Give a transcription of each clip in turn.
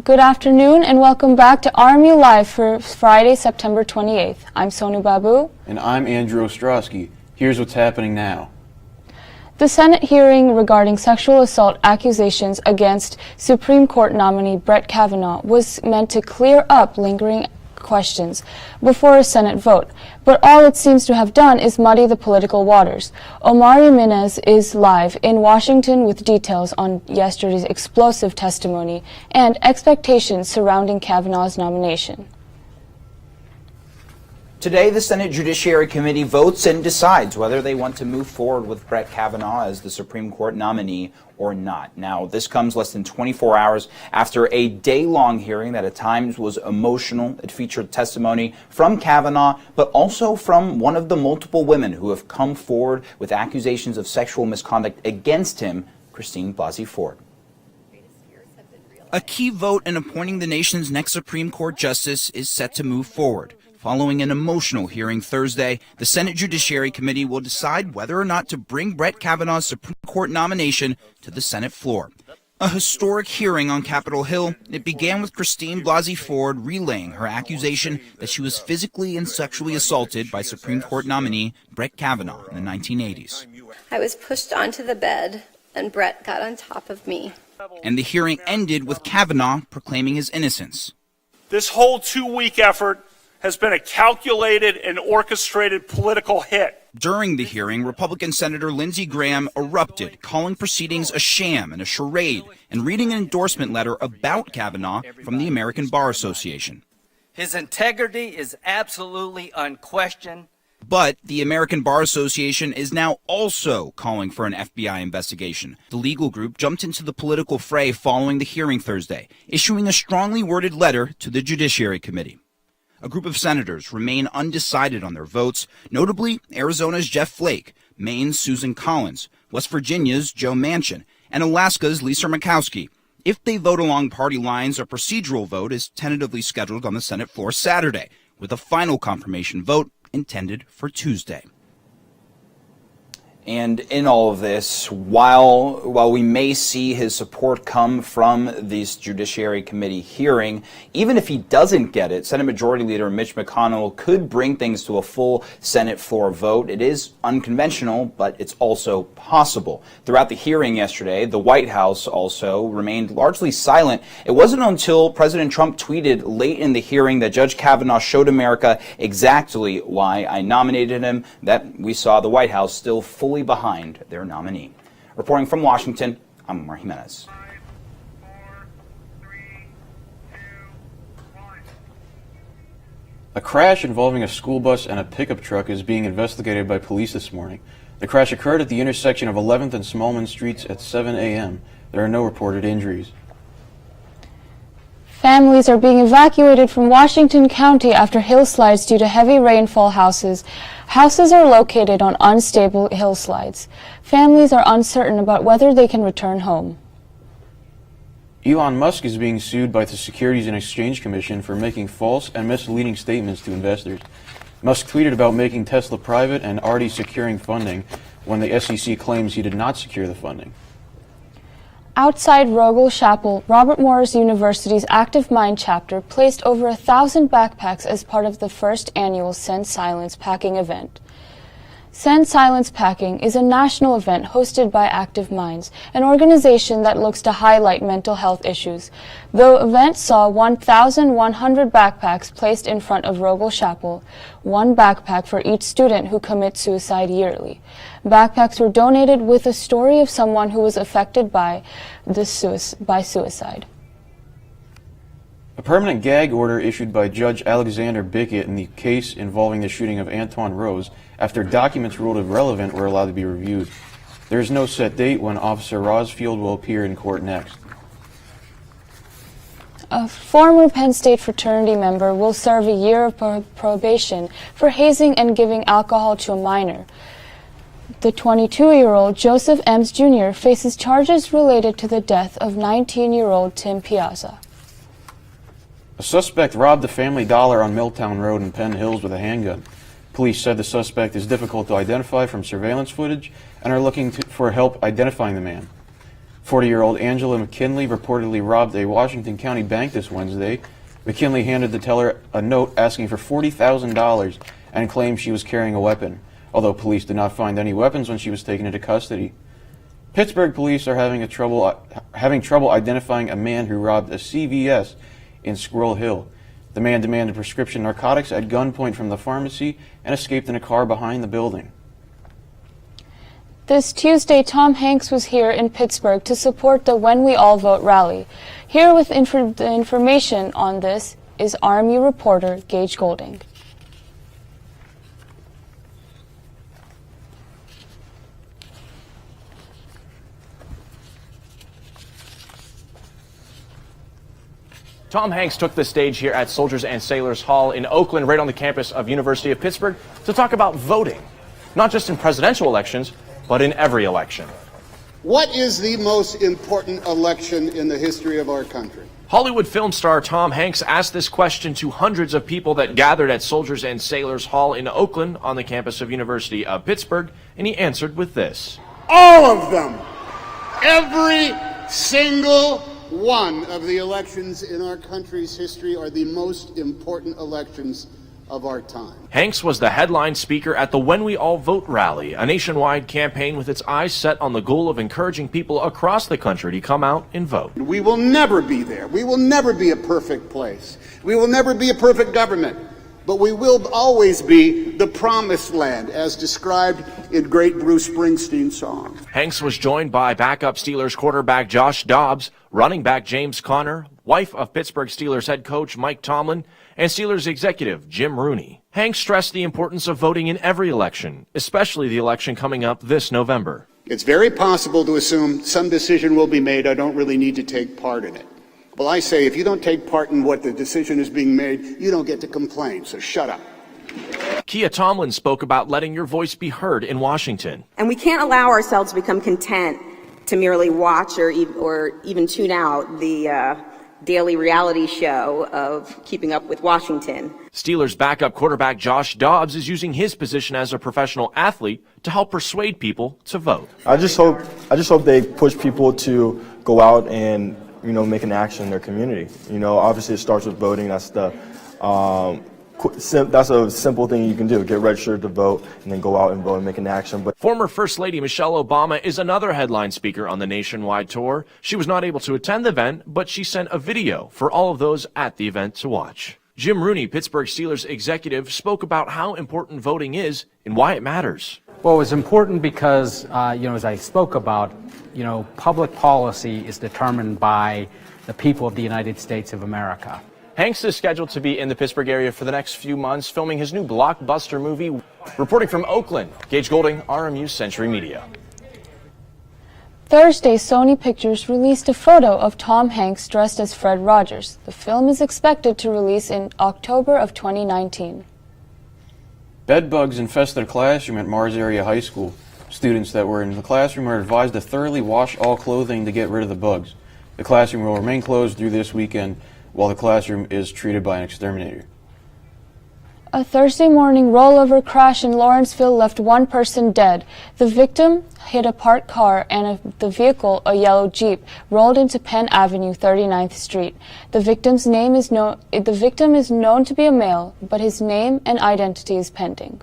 Good afternoon and welcome back to RMU-Live for Friday, September 28th. I'm Sonu Babu. And I'm Andrew Ostrowski. Here's what's happening now. The Senate hearing regarding sexual assault accusations against Supreme Court nominee Brett Kavanaugh was meant to clear up lingering questions before a Senate vote, but all it seems to have done is muddy the political waters. Omar Jimenez is live in Washington with details on yesterday's explosive testimony and expectations surrounding Kavanaugh's nomination. Today, the Senate Judiciary Committee votes and decides whether they want to move forward with Brett Kavanaugh as the Supreme Court nominee or not. Now, this comes less than 24 hours after a day-long hearing that at times was emotional. It featured testimony from Kavanaugh, but also from one of the multiple women who have come forward with accusations of sexual misconduct against him, Christine Blasey Ford. A key vote in appointing the nation's next Supreme Court justice is set to move forward. Following an emotional hearing Thursday, the Senate Judiciary Committee will decide whether or not to bring Brett Kavanaugh's Supreme Court nomination to the Senate floor. A historic hearing on Capitol Hill, it began with Christine Blasey Ford relaying her accusation that she was physically and sexually assaulted by Supreme Court nominee Brett Kavanaugh in the 1980s. I was pushed onto the bed, and Brett got on top of me. And the hearing ended with Kavanaugh proclaiming his innocence. This whole two-week effort has been a calculated and orchestrated political hit. During the hearing, Republican Senator Lindsey Graham erupted, calling proceedings a sham and a charade, and reading an endorsement letter about Kavanaugh from the American Bar Association. His integrity is absolutely unquestioned. But the American Bar Association is now also calling for an FBI investigation. The legal group jumped into the political fray following the hearing Thursday, issuing a strongly worded letter to the Judiciary Committee. A group of senators remain undecided on their votes, notably Arizona's Jeff Flake, Maine's Susan Collins, West Virginia's Joe Manchin, and Alaska's Lisa Murkowski. If they vote along party lines, a procedural vote is tentatively scheduled on the Senate floor Saturday, with a final confirmation vote intended for Tuesday. And in all of this, while we may see his support come from this Judiciary Committee hearing, even if he doesn't get it, Senate Majority Leader Mitch McConnell could bring things to a full Senate floor vote. It is unconventional, but it's also possible. Throughout the hearing yesterday, the White House also remained largely silent. It wasn't until President Trump tweeted late in the hearing that Judge Kavanaugh showed America exactly why I nominated him that we saw the White House still fully behind their nominee. Reporting from Washington, I'm Omar Jimenez. 5, 4, 3, 2, 1. A crash involving a school bus and a pickup truck is being investigated by police this morning. The crash occurred at the intersection of 11th and Smallman Streets at 7 a.m. There are no reported injuries. Families are being evacuated from Washington County after hillslides due to heavy rainfall. Houses are located on unstable hillsides. Families are uncertain about whether they can return home. Elon Musk is being sued by the Securities and Exchange Commission for making false and misleading statements to investors. Musk tweeted about making Tesla private and already securing funding when the SEC claims he did not secure the funding. Outside Rogel Chapel, Robert Morris University's Active Mind chapter placed over 1,000 backpacks as part of the first annual Send Silence Packing event. Send Silence Packing is a national event hosted by Active Minds, an organization that looks to highlight mental health issues. The event saw 1,100 backpacks placed in front of Rogel Chapel, one backpack for each student who commits suicide yearly. Backpacks were donated with a story of someone who was affected by suicide. A permanent gag order issued by Judge Alexander Bickett in the case involving the shooting of Antoine Rose after documents ruled irrelevant were allowed to be reviewed. There is no set date when Officer Rosfield will appear in court next. A former Penn State fraternity member will serve a year of probation for hazing and giving alcohol to a minor. The 22-year-old Joseph Ems Jr. faces charges related to the death of 19-year-old Tim Piazza. A suspect robbed a Family Dollar on Milltown Road in Penn Hills with a handgun. Police said the suspect is difficult to identify from surveillance footage and are looking for help identifying the man. 40-year-old Angela McKinley reportedly robbed a Washington County bank this Wednesday. McKinley handed the teller a note asking for $40,000 and claimed she was carrying a weapon, although police did not find any weapons when she was taken into custody. Pittsburgh police are having trouble identifying a man who robbed a CVS in Squirrel Hill. The man demanded prescription narcotics at gunpoint from the pharmacy and escaped in a car behind the building. This Tuesday, Tom Hanks was here in Pittsburgh to support the When We All Vote rally. Here with the information on this is RMU reporter Gage Golding. Tom Hanks took the stage here at Soldiers and Sailors Hall in Oakland, right on the campus of University of Pittsburgh, to talk about voting, not just in presidential elections, but in every election. What is the most important election in the history of our country? Hollywood film star Tom Hanks asked this question to hundreds of people that gathered at Soldiers and Sailors Hall in Oakland on the campus of University of Pittsburgh, and he answered with this. All of them. Every single one of the elections in our country's history are the most important elections of our time. Hanks was the headline speaker at the When We All Vote rally, a nationwide campaign with its eyes set on the goal of encouraging people across the country to come out and vote. We will never be there. We will never be a perfect place. We will never be a perfect government. But we will always be the promised land, as described in great Bruce Springsteen's song. Hanks was joined by backup Steelers quarterback Josh Dobbs, running back James Conner, wife of Pittsburgh Steelers head coach Mike Tomlin, and Steelers executive Jim Rooney. Hanks stressed the importance of voting in every election, especially the election coming up this November. It's very possible to assume some decision will be made. I don't really need to take part in it. Well, I say, if you don't take part in what the decision is being made, you don't get to complain, so shut up. Kia Tomlin spoke about letting your voice be heard in Washington. And we can't allow ourselves to become content to merely watch or even tune out the daily reality show of Keeping Up with Washington. Steelers backup quarterback Josh Dobbs is using his position as a professional athlete to help persuade people to vote. I just hope they push people to go out and make an action in their community. Obviously it starts with voting. That's a simple thing you can do. Get registered to vote and then go out and vote and make an action. But former First Lady Michelle Obama is another headline speaker on the nationwide tour. She was not able to attend the event, but she sent a video for all of those at the event to watch. Jim Rooney, Pittsburgh Steelers executive, spoke about how important voting is and why it matters. Well, it's important because, as I spoke about, public policy is determined by the people of the United States of America. Hanks is scheduled to be in the Pittsburgh area for the next few months, filming his new blockbuster movie. Reporting from Oakland, Gage Golding, RMU Century Media. Thursday, Sony Pictures released a photo of Tom Hanks dressed as Fred Rogers. The film is expected to release in October of 2019. Bed bugs infested a classroom at Mars Area High School. Students that were in the classroom are advised to thoroughly wash all clothing to get rid of the bugs. The classroom will remain closed through this weekend while the classroom is treated by an exterminator. A Thursday morning rollover crash in Lawrenceville left one person dead. The victim hit a parked car and the vehicle, a yellow Jeep, rolled into Penn Avenue, 39th Street. The victim is known to be a male, but his name and identity is pending.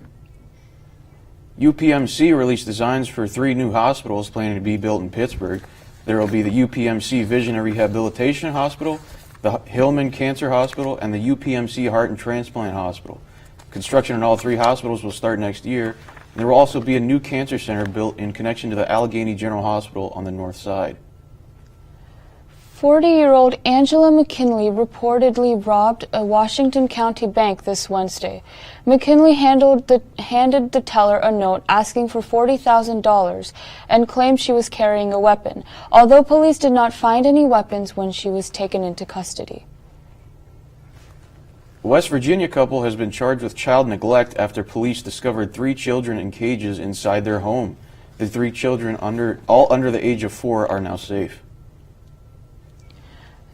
UPMC released designs for 3 new hospitals planning to be built in Pittsburgh. There will be the UPMC Vision and Rehabilitation Hospital, the Hillman Cancer Hospital, and the UPMC Heart and Transplant Hospital. Construction on all 3 hospitals will start next year, and there will also be a new cancer center built in connection to the Allegheny General Hospital on the north side. 40-year-old Angela McKinley reportedly robbed a Washington County bank this Wednesday. McKinley handed the teller a note asking for $40,000 and claimed she was carrying a weapon, although police did not find any weapons when she was taken into custody. A West Virginia couple has been charged with child neglect after police discovered 3 children in cages inside their home. The 3 children, all under the age of 4, are now safe.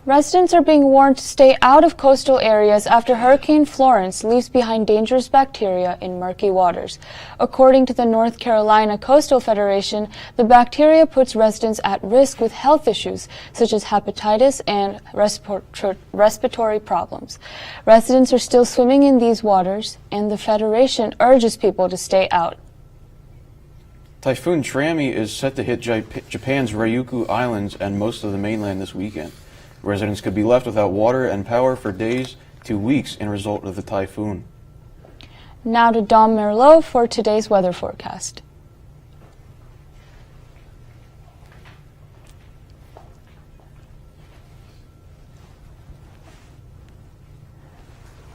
Residents are being warned to stay out of coastal areas after Hurricane Florence leaves behind dangerous bacteria in murky waters. According to the North Carolina Coastal Federation, the bacteria puts residents at risk with health issues such as hepatitis and respiratory problems. Residents are still swimming in these waters, and the Federation urges people to stay out. Typhoon Trami is set to hit Japan's Ryukyu Islands and most of the mainland this weekend. Residents could be left without water and power for days to weeks in result of the typhoon. Now to Dom Merlot for today's weather forecast.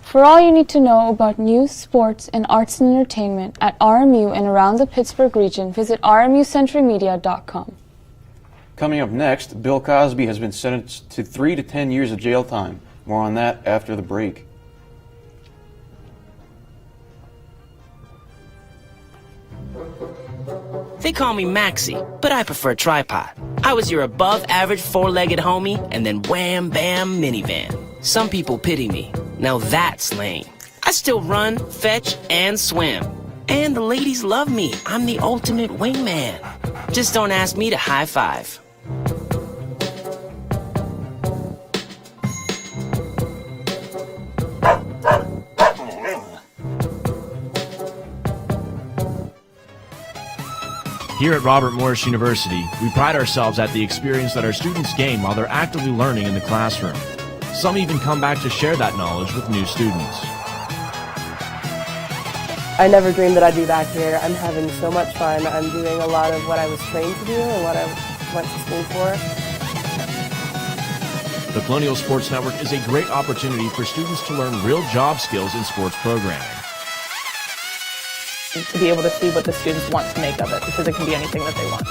For all you need to know about news, sports, and arts and entertainment at RMU and around the Pittsburgh region, visit rmucenturymedia.com. Coming up next, Bill Cosby has been sentenced to 3 to 10 years of jail time. More on that after the break. They call me Maxie, but I prefer tripod. I was your above-average four-legged homie, and then wham, bam, minivan. Some people pity me. Now that's lame. I still run, fetch, and swim. And the ladies love me. I'm the ultimate wingman. Just don't ask me to high five. Here at Robert Morris University, we pride ourselves at the experience that our students gain while they're actively learning in the classroom. Some even come back to share that knowledge with new students. I never dreamed that I'd be back here. I'm having so much fun. I'm doing a lot of what I was trained to do and what I went to school for. The Colonial Sports Network is a great opportunity for students to learn real job skills in sports programming. To be able to see what the students want to make of it, because it can be anything that they want.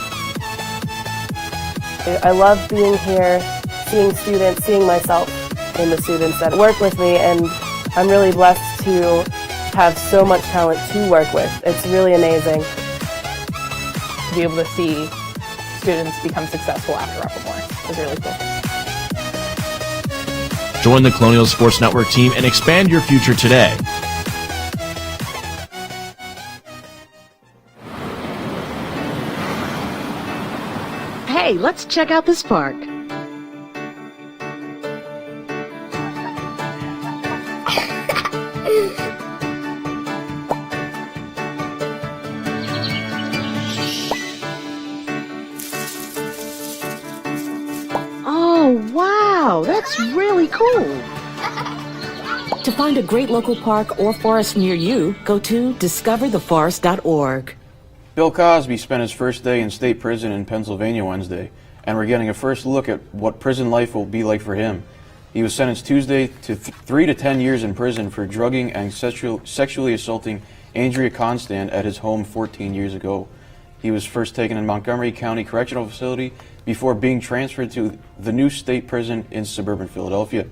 I love being here, seeing students, seeing myself in the students that work with me, and I'm really blessed to have so much talent to work with. It's really amazing. To be able to see students become successful after Robert Morris is really cool. Join the Colonial Sports Network team and expand your future today. Hey, let's check out this park. Oh, wow, that's really cool. To find a great local park or forest near you, go to discovertheforest.org. Bill Cosby spent his first day in state prison in Pennsylvania Wednesday, and we're getting a first look at what prison life will be like for him. He was sentenced Tuesday to 3 to 10 years in prison for drugging and sexually assaulting Andrea Constant at his home 14 years ago. He was first taken in Montgomery County Correctional Facility before being transferred to the new state prison in suburban Philadelphia.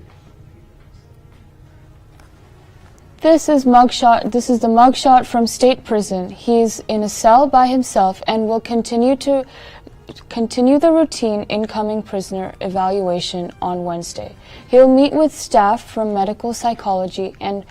This is the mugshot from state prison. He's in a cell by himself and will continue the routine incoming prisoner evaluation on Wednesday. He'll meet with staff from medical psychology and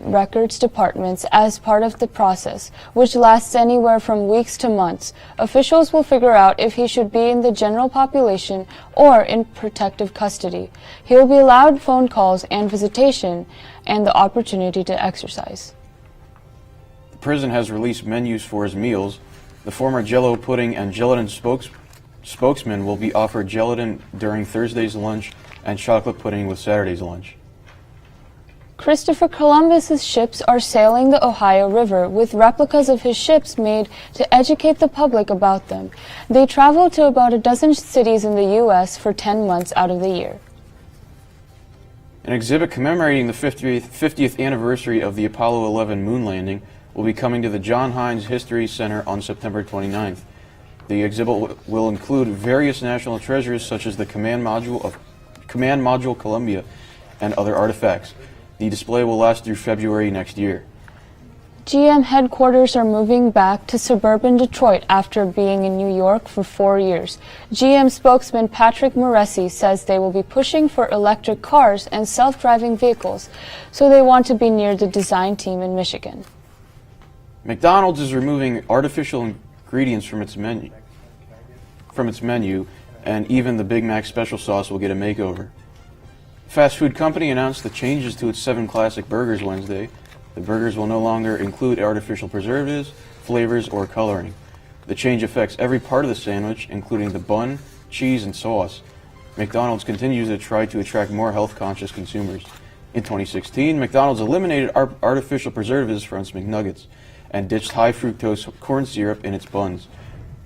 records departments as part of the process, which lasts anywhere from weeks to months. Officials will figure out if he should be in the general population or in protective custody. He'll be allowed phone calls and visitation and the opportunity to exercise. The prison has released menus for his meals. The former Jell-O pudding and gelatin spokesman will be offered gelatin during Thursday's lunch and chocolate pudding with Saturday's lunch. Christopher Columbus's ships are sailing the Ohio River with replicas of his ships made to educate the public about them. They travel to about a dozen cities in the U.S. for 10 months out of the year. An exhibit commemorating the 50th anniversary of the Apollo 11 moon landing will be coming to the John Hines History Center on September 29th. The exhibit will include various national treasures such as the Command Module Columbia and other artifacts. The display will last through February next year. GM headquarters are moving back to suburban Detroit after being in New York for 4 years. GM spokesman Patrick Moresi says they will be pushing for electric cars and self-driving vehicles, so they want to be near the design team in Michigan. McDonald's is removing artificial ingredients from its menu, and even the Big Mac special sauce will get a makeover. The fast food company announced the changes to its 7 classic burgers Wednesday. The burgers will no longer include artificial preservatives, flavors, or coloring. The change affects every part of the sandwich, including the bun, cheese, and sauce. McDonald's continues to try to attract more health-conscious consumers. In 2016, McDonald's eliminated artificial preservatives from its McNuggets and ditched high-fructose corn syrup in its buns.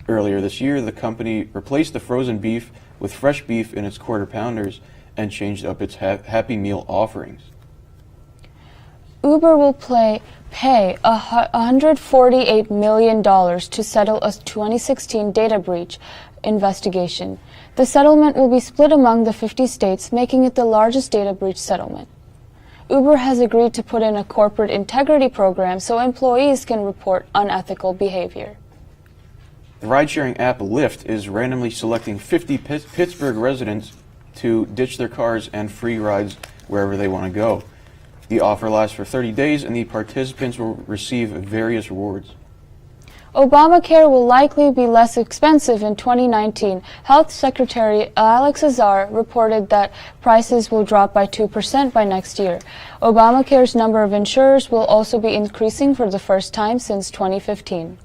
Earlier this year, the company replaced the frozen beef with fresh beef in its Quarter Pounders and changed up its Happy Meal offerings. Uber will pay $148 million to settle a 2016 data breach investigation. The settlement will be split among the 50 states, making it the largest data breach settlement. Uber has agreed to put in a corporate integrity program so employees can report unethical behavior. The ride-sharing app Lyft is randomly selecting 50 Pittsburgh residents to ditch their cars and free rides wherever they want to go. The offer lasts for 30 days, and the participants will receive various rewards. Obamacare will likely be less expensive in 2019. Health Secretary Alex Azar reported that prices will drop by 2% by next year. Obamacare's number of insurers will also be increasing for the first time since 2015.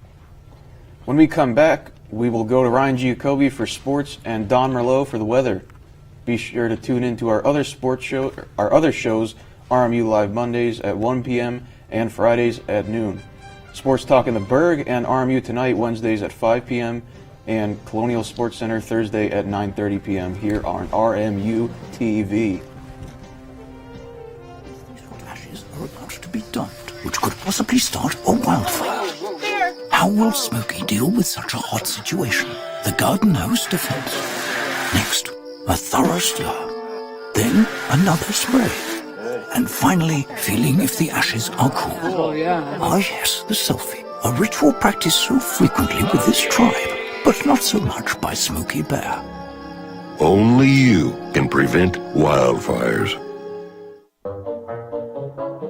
When we come back, we will go to Ryan Giacobbe for sports and Don Merlot for the weather. Be sure to tune in to our other shows, RMU-Live Mondays at 1 p.m. and Fridays at noon. Sports Talk in the Berg and RMU Tonight Wednesdays at 5 p.m. and Colonial Sports Center Thursday at 9:30 p.m. here on RMU-TV. Ashes are about to be dumped, which could possibly start a wildfire. How will Smokey deal with such a hot situation? The garden hose defense. Next, a thorough stir. Then another spray. And finally, feeling if the ashes are cool. Oh, yeah. Ah, yes, the selfie. A ritual practiced so frequently with this tribe, but not so much by Smokey Bear. Only you can prevent wildfires.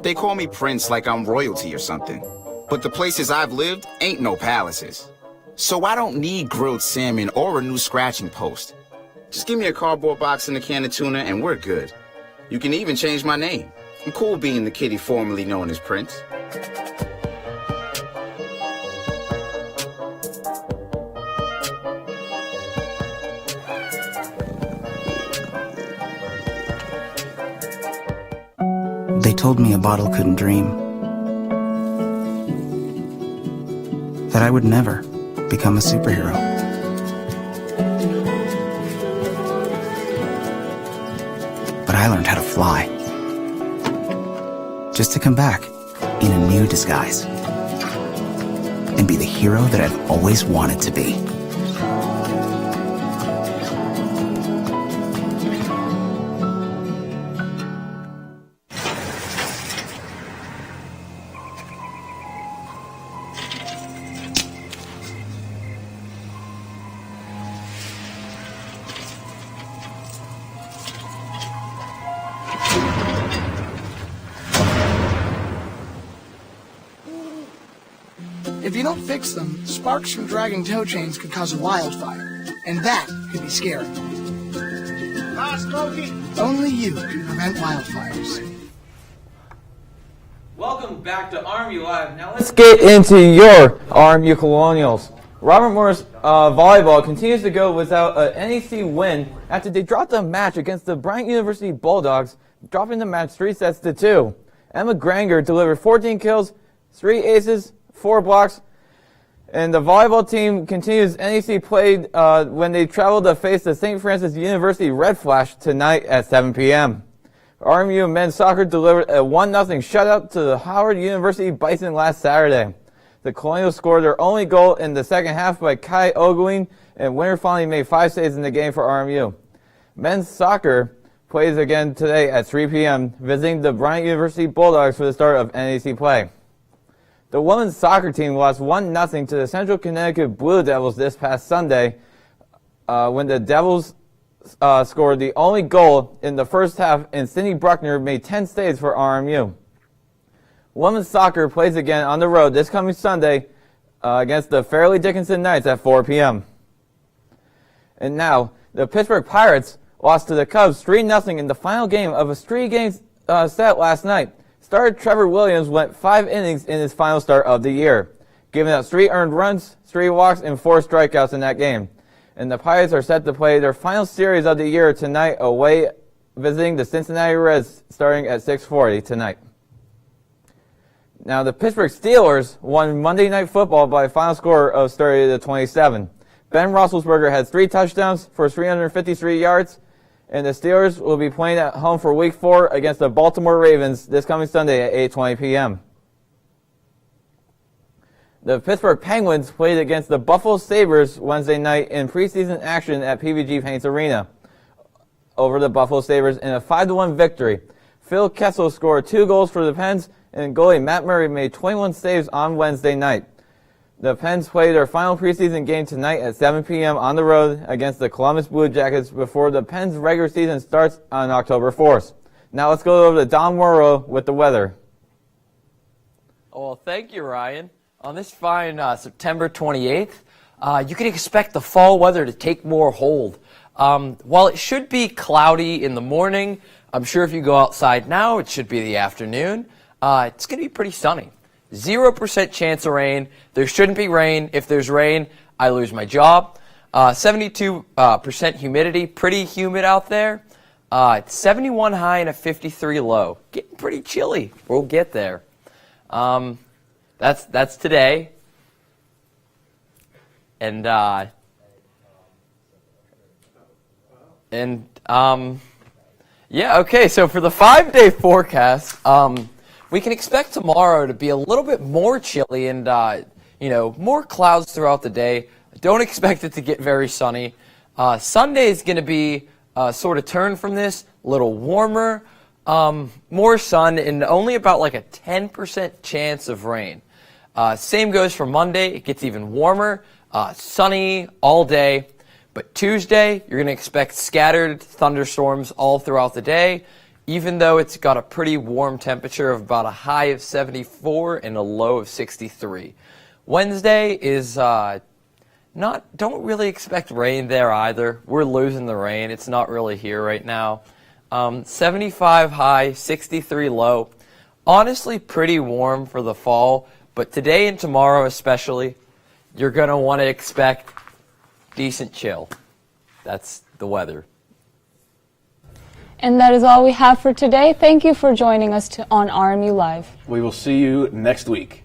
They call me Prince like I'm royalty or something. But the places I've lived ain't no palaces. So I don't need grilled salmon or a new scratching post. Just give me a cardboard box and a can of tuna and we're good. You can even change my name. I'm cool being the kitty formerly known as Prince. They told me a bottle couldn't dream. That I would never become a superhero. But I learned how to fly. Just to come back in a new disguise. And be the hero that I've always wanted to be. If you don't fix them, sparks from dragging tow chains could cause a wildfire, and that could be scary. Smokey! Only you can prevent wildfires. Welcome back to RMU Live. Now let's get into your RMU Colonials. Robert Morris volleyball continues to go without an NEC win after they dropped a match against the Bryant University Bulldogs, dropping the match 3-2. Emma Granger delivered 14 kills, 3 aces, 4 blocks, and the volleyball team continues. NEC played when they traveled to face the St. Francis University Red Flash tonight at 7 p.m. RMU men's soccer delivered a 1-0 shutout to the Howard University Bison last Saturday. The Colonials scored their only goal in the second half by Kai Ogwin, and Winter finally made 5 saves in the game for RMU. Men's soccer plays again today at 3 p.m., visiting the Bryant University Bulldogs for the start of NEC play. The women's soccer team lost 1-0 to the Central Connecticut Blue Devils this past Sunday when the Devils scored the only goal in the first half, and Sydney Bruckner made 10 saves for RMU. Women's soccer plays again on the road this coming Sunday against the Fairleigh Dickinson Knights at 4 p.m. And now, the Pittsburgh Pirates lost to the Cubs 3-0 in the final game of a 3-game set last night. Starter Trevor Williams went 5 innings in his final start of the year, giving up 3 earned runs, 3 walks, and 4 strikeouts in that game. And the Pirates are set to play their final series of the year tonight away visiting the Cincinnati Reds starting at 6:40 tonight. Now, the Pittsburgh Steelers won Monday Night Football by a final score of 30-27. Ben Roethlisberger had 3 touchdowns for 353 yards, and the Steelers will be playing at home for Week 4 against the Baltimore Ravens this coming Sunday at 8:20 p.m. The Pittsburgh Penguins played against the Buffalo Sabres Wednesday night in preseason action at PVG Paints Arena over the Buffalo Sabres in a 5-1 victory. Phil Kessel scored 2 goals for the Pens, and goalie Matt Murray made 21 saves on Wednesday night. The Pens play their final preseason game tonight at 7 p.m. on the road against the Columbus Blue Jackets before the Pens' regular season starts on October 4th. Now let's go over to Don Morrow with the weather. Well, thank you, Ryan. On this fine September 28th, you can expect the fall weather to take more hold. While it should be cloudy in the morning, I'm sure if you go outside now, it should be the afternoon. It's going to be pretty sunny. 0% chance of rain. There shouldn't be rain. If there's rain, I lose my job. 72% humidity, pretty humid out there. It's 71 high and a 53 low. Getting pretty chilly. We'll get there. That's today. And yeah, okay, so for the 5-day forecast, we can expect tomorrow to be a little bit more chilly and, more clouds throughout the day. Don't expect it to get very sunny. Sunday is going to be sort of turn from this, a little warmer, more sun, and only about like a 10% chance of rain. Same goes for Monday. It gets even warmer, sunny all day. But Tuesday, you're going to expect scattered thunderstorms all throughout the day, even though it's got a pretty warm temperature of about a high of 74 and a low of 63. Wednesday is don't really expect rain there either. We're losing the rain. It's not really here right now. 75 high, 63 low. Honestly, pretty warm for the fall, but today and tomorrow especially, you're going to want to expect decent chill. That's the weather. And that is all we have for today. Thank you for joining us on RMU Live. We will see you next week.